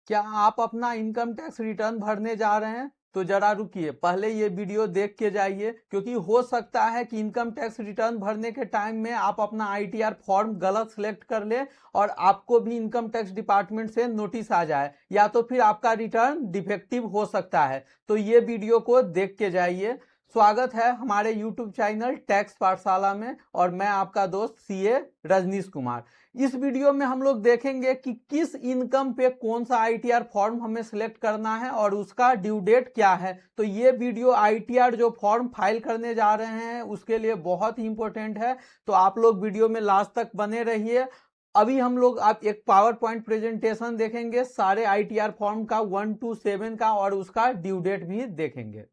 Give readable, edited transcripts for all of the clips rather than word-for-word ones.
क्या आप अपना इनकम टैक्स रिटर्न भरने जा रहे हैं? तो जरा रुकिए, पहले ये वीडियो देख के जाइए, क्योंकि हो सकता है कि इनकम टैक्स रिटर्न भरने के टाइम में आप अपना आईटीआर फॉर्म गलत सिलेक्ट कर ले और आपको भी इनकम टैक्स डिपार्टमेंट से नोटिस आ जाए, या तो फिर आपका रिटर्न डिफेक्टिव हो सकता है। तो ये वीडियो को देख के जाइए। स्वागत है हमारे YouTube चैनल टैक्स पाठशाला में, और मैं आपका दोस्त सीए रजनीश कुमार। इस वीडियो में हम लोग देखेंगे कि किस इनकम पे कौन सा आईटीआर फॉर्म हमें सिलेक्ट करना है और उसका ड्यू डेट क्या है। तो ये वीडियो आईटीआर जो फॉर्म फाइल करने जा रहे हैं उसके लिए बहुत ही इंपॉर्टेंट है। तो आप लोग वीडियो में लास्ट तक बने रहिए। अभी हम लोग आप एक पावर पॉइंट प्रेजेंटेशन देखेंगे सारे आईटीआर फॉर्म का 1 to 7 का, और उसका ड्यू डेट भी देखेंगे।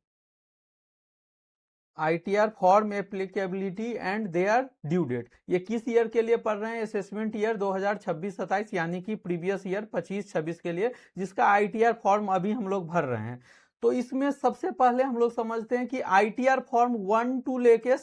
ITR form applicability and their due date, ये किस ईयर के लिए पढ़ रहे हैं? असेसमेंट ईयर 2026-27, यानी कि प्रीवियस ईयर 25-26 के लिए, जिसका आईटीआर फॉर्म अभी हम लोग भर रहे हैं। तो इसमें सबसे पहले हम लोग समझते हैं कि आईटीआर फॉर्म 1 to लेके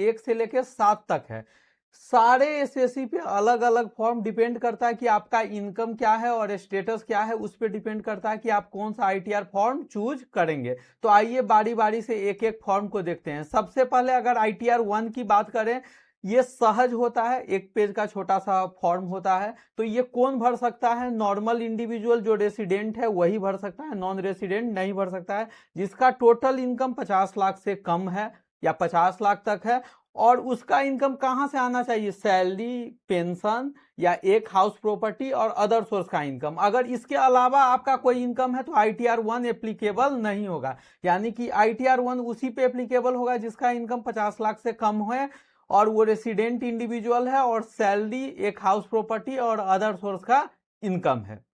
1 से लेके 7 तक है। सारे एसएससी पे अलग अलग फॉर्म डिपेंड करता है कि आपका इनकम क्या है और स्टेटस क्या है, उस पर डिपेंड करता है कि आप कौन सा आईटीआर फॉर्म चूज करेंगे। तो आइए बारी बारी से एक एक फॉर्म को देखते हैं। सबसे पहले अगर आईटीआर 1 की बात करें, ये सहज होता है, 1 पेज का छोटा सा फॉर्म होता है। तो ये कौन भर सकता है? नॉर्मल इंडिविजुअल जो रेसिडेंट है वही भर सकता है, नॉन रेसिडेंट नहीं भर सकता है। जिसका टोटल इनकम 50 लाख से कम है या 50 लाख तक है, और उसका इनकम कहां से आना चाहिए? सैलरी, पेंशन, या एक हाउस प्रॉपर्टी और अदर सोर्स का इनकम। अगर इसके अलावा आपका कोई इनकम है तो आईटीआर 1 एप्लीकेबल नहीं होगा। यानी कि आईटीआर 1 उसी पे एप्लीकेबल होगा जिसका इनकम 50 लाख से कम है और वो रेसिडेंट इंडिविजुअल है और सैलरी, एक हाउस प्रॉपर्टी और अदर सोर्स का इनकम है।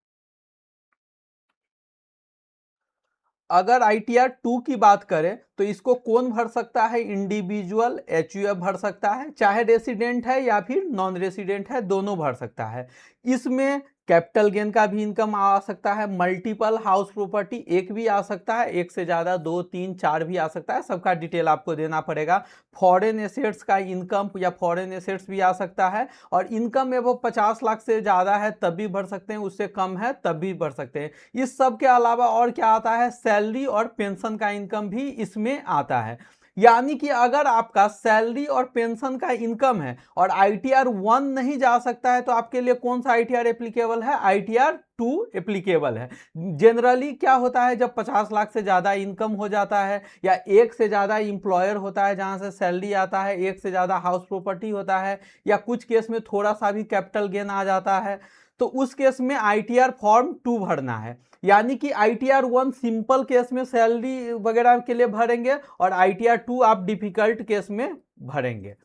अगर आईटीआर 2 की बात करें तो इसको कौन भर सकता है? इंडिविजुअल एचयूएफ भर सकता है, चाहे रेसिडेंट है या फिर नॉन रेसिडेंट है, दोनों भर सकता है। इसमें कैपिटल गेन का भी इनकम आ सकता है, मल्टीपल हाउस प्रॉपर्टी एक भी आ सकता है, एक से ज्यादा 2, 3, 4 भी आ सकता है, सबका डिटेल आपको देना पड़ेगा। फॉरेन एसेट्स का इनकम या फॉरेन एसेट्स भी आ सकता है, और इनकम वो 50 लाख से ज्यादा है तब भी भर सकते हैं, उससे कम है तब भी भर सकते हैं। इस सब के अलावा और क्या आता है? सैलरी और पेंशन का इनकम भी इसमें आता है। यानी कि अगर आपका सैलरी और पेंशन का इनकम है और आईटीआर 1 नहीं जा सकता है, तो आपके लिए कौन सा आईटीआर एप्लीकेबल है? आईटीआर 2 एप्लीकेबल है। जनरली क्या होता है, जब 50 लाख से ज्यादा इनकम हो जाता है, या एक से ज्यादा इंप्लॉयर होता है जहां से सैलरी आता है, एक से ज्यादा हाउस प्रॉपर्टी होता है, या कुछ केस में थोड़ा सा भी कैपिटल गेन आ जाता है, तो उस केस में आईटीआर फॉर्म 2 भरना है। यानी कि आईटीआर 1 सिंपल केस में सैलरी वगैरह के लिए भरेंगे, और आईटीआर 2 आप डिफिकल्ट केस में भरेंगे।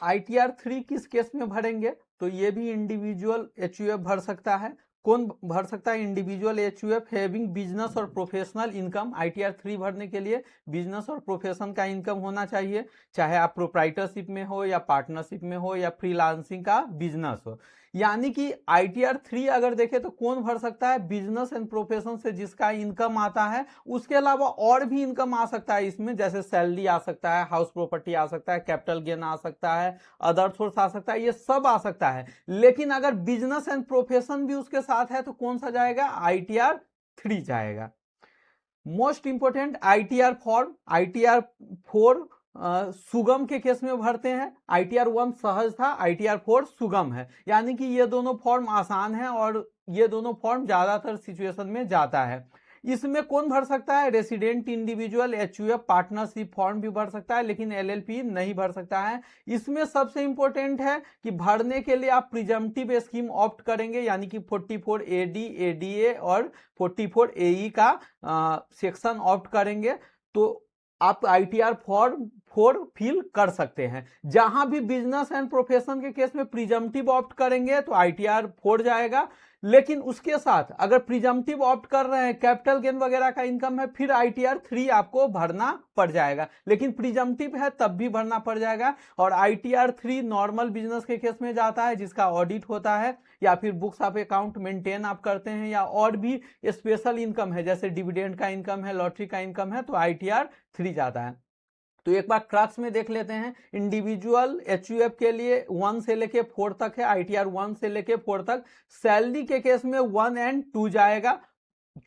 आईटीआर 3 किस केस में भरेंगे? तो ये भी इंडिविजुअल एचयूएफ भर सकता है। कौन भर सकता है? इंडिविजुअल एचयूएफ हैविंग बिजनेस और प्रोफेशनल इनकम। आईटीआर 3 भरने के लिए बिजनेस और प्रोफेशन का इनकम होना चाहिए, चाहे आप प्रोप्राइटरशिप में हो या पार्टनरशिप में हो या फ्रीलांसिंग का बिजनेस हो। यानी कि आईटीआर 3 अगर देखें तो कौन भर सकता है? बिजनेस एंड प्रोफेशन से जिसका इनकम आता है। उसके अलावा और भी इनकम आ सकता है इसमें, जैसे सैलरी आ सकता है, हाउस प्रॉपर्टी आ सकता है, कैपिटल गेन आ सकता है, अदर सोर्स आ सकता है, ये सब आ सकता है। लेकिन अगर बिजनेस एंड प्रोफेशन भी उसके साथ है तो कौन सा जाएगा? आईटीआर 3 जाएगा। Most important ITR form, ITR 4 सुगम के केस में भरते हैं। आईटीआर 1 सहज था, आईटीआर 4 सुगम है। यानी कि ये दोनों फॉर्म आसान है और ये दोनों फॉर्म ज्यादातर सिचुएशन में जाता है। इसमें कौन भर सकता है? Resident individual HUF partnership form भी भर सकता है, लेकिन एलएलपी नहीं भर सकता है। इसमें सबसे इंपॉर्टेंट है कि भरने के लिए आप प्रिजम्पटिव स्कीम ऑप्ट करेंगे, यानी कि 44 एडी, एडीए और 44 एई का सेक्शन ऑप्ट करेंगे, तो आप आईटीआर फॉर्म 4 फिल कर सकते हैं। जहां भी बिजनेस एंड प्रोफेशन के केस में प्रिजम्पटिव ऑप्ट करेंगे तो आईटीआर 4 जाएगा। लेकिन उसके साथ अगर प्रिजम्पटिव ऑप्ट कर रहे हैं, कैपिटल गेन वगैरह का इनकम है, फिर आईटीआर 3 आपको भरना पड़ जाएगा। लेकिन प्रिजम्पटिव है तब भी भरना पड़ जाएगा। और आईटीआर 3 नॉर्मल बिजनेस के केस में जाता है जिसका ऑडिट होता है, या फिर बुक्स ऑफ अकाउंट मेंटेन आप करते हैं, या और भी स्पेशल इनकम है जैसे डिविडेंड का इनकम है, लॉटरी का इनकम है, तो आईटीआर 3 जाता है। तो एक बार क्रक्स में देख लेते हैं। इंडिविजुअल एचयूएफ के लिए 1 से लेके 4 तक है, आईटीआर 1 से लेके 4 तक। सैलरी के केस में 1 और 2 जाएगा।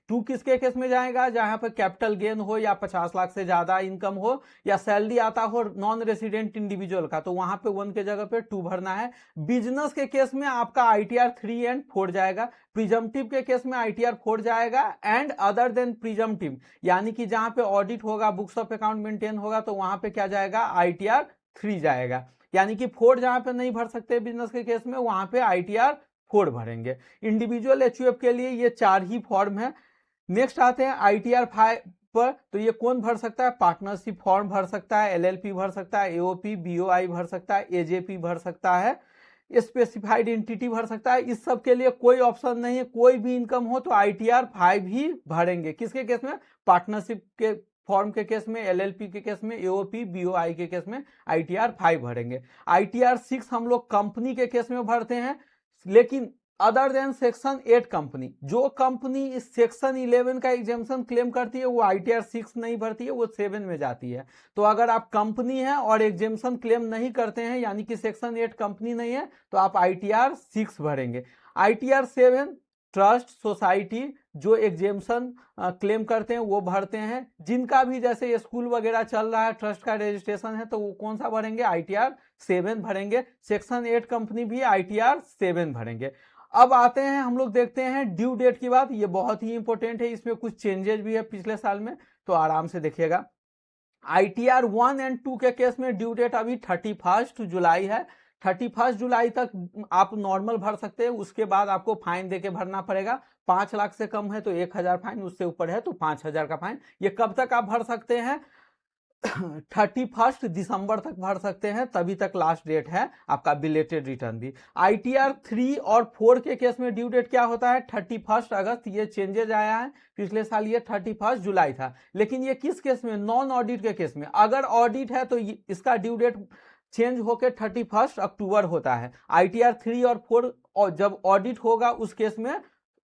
2 किसके केस में जाएगा? जहां पर कैपिटल गेन हो या 50 लाख से ज्यादा इनकम हो या सैलरी आता हो नॉन रेसिडेंट इंडिविजुअल का, तो वहां पे 1 के जगह पे 2 भरना है। बिजनेस के केस में आपका आईटीआर 3 और 4 जाएगा। प्रिजम्पटिव के केस में आईटीआर 4 जाएगा एंड अदर देन प्रिजम्पटिव, यानी कि जहां पे ऑडिट होगा, बुक्स ऑफ अकाउंट मेंटेन होगा, तो वहां पे क्या जाएगा? आईटीआर 3 जाएगा। यानी कि 4 जहां पे नहीं भर सकते बिजनेस के केस में, वहां पे आईटीआर 4 भरेंगे। इंडिविजुअल एचयूएफ के लिए ये 4 ही फॉर्म है। नेक्स्ट आते हैं आईटीआर 5 पर। तो ये कौन भर सकता है? पार्टनरशिप फॉर्म भर सकता है, एलएलपी भर सकता है, एओपी, बीओआई भर सकता है, एजेपी भर सकता है, स्पेसिफाइड एंटिटी भर सकता है। इस सब के लिए कोई ऑप्शन नहीं है। कोई भी इनकम हो तो आईटीआर 5 ही भरेंगे। किसके केस में? पार्टनरशिप के फॉर्म के केस में, एलएलपी के केस में, एओपी, बीओआई के केस में आईटीआर 5 भरेंगे। आईटीआर 6 हम लोग कंपनी के केस में भरते हैं, लेकिन अदर देन सेक्शन 8 कंपनी, जो कंपनी इस सेक्शन 11 का एग्जेम्पशन क्लेम करती है वो आईटीआर 6 नहीं भरती है, वो 7 में जाती है। तो अगर आप कंपनी है और एग्जेम्पशन क्लेम नहीं करते हैं, यानी कि सेक्शन 8 कंपनी नहीं है, तो आप आईटीआर 6 भरेंगे। आईटीआर 7 ट्रस्ट, सोसाइटी जो एग्जेम्पशन क्लेम करते हैं वो भरते हैं। जिनका भी जैसे स्कूल वगैरह चल रहा है, ट्रस्ट का रजिस्ट्रेशन है, तो वो कौन सा भरेंगे? आईटीआर 7 भरेंगे। सेक्शन 8 कंपनी भी आईटीआर 7 भरेंगे। अब आते हैं हम लोग देखते हैं ड्यू डेट की बात। ये बहुत ही इंपॉर्टेंट है, इसमें कुछ चेंजेस भी है पिछले साल में, तो आराम से देखिएगा। आईटीआर 1 और 2 के केस में ड्यू डेट अभी 31 जुलाई है। 31 जुलाई तक आप नॉर्मल भर सकते हैं, उसके बाद आपको फाइन देके भरना पड़ेगा। 5 लाख से कम है तो 1000 फाइन, उससे ऊपर है तो 5000 का फाइन। ये कब तक आप भर सकते हैं? 31 दिसंबर तक भर सकते हैं, तभी तक लास्ट डेट है आपका बिलेटेड रिटर्न भी। आईटीआर 3 और 4 के केस में ड्यू डेट क्या होता है? 31 अगस्त। ये चेंजेज आया है, पिछले साल ये 31 जुलाई था। लेकिन ये किस केस में? नॉन ऑडिट के केस में। अगर ऑडिट है तो इसका ड्यू डेट चेंज होकर 31 अक्टूबर होता है। आईटीआर 3 और 4 और जब ऑडिट होगा उस केस में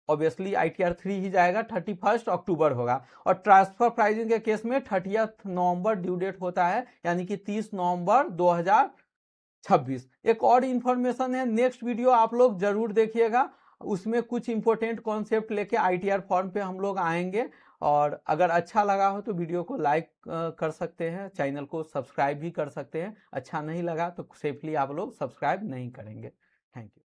ऑब्वियसली आईटीआर 3 ही जाएगा, 31 अक्टूबर होगा। और ट्रांसफर प्राइसिंग के केस में 30 नवंबर ड्यू डेट होता है, यानी कि 30 नवंबर 2026। एक और इंफॉर्मेशन है, नेक्स्ट वीडियो आप लोग जरूर देखिएगा, उसमें कुछ इंपॉर्टेंट कॉन्सेप्ट लेके आईटीआर फॉर्म पे हम लोग आएंगे। और अगर अच्छा लगा हो तो वीडियो को लाइक कर सकते हैं, चैनल को सब्सक्राइब भी कर सकते हैं। अच्छा नहीं लगा तो सेफली आप लोग सब्सक्राइब नहीं करेंगे। Thank you.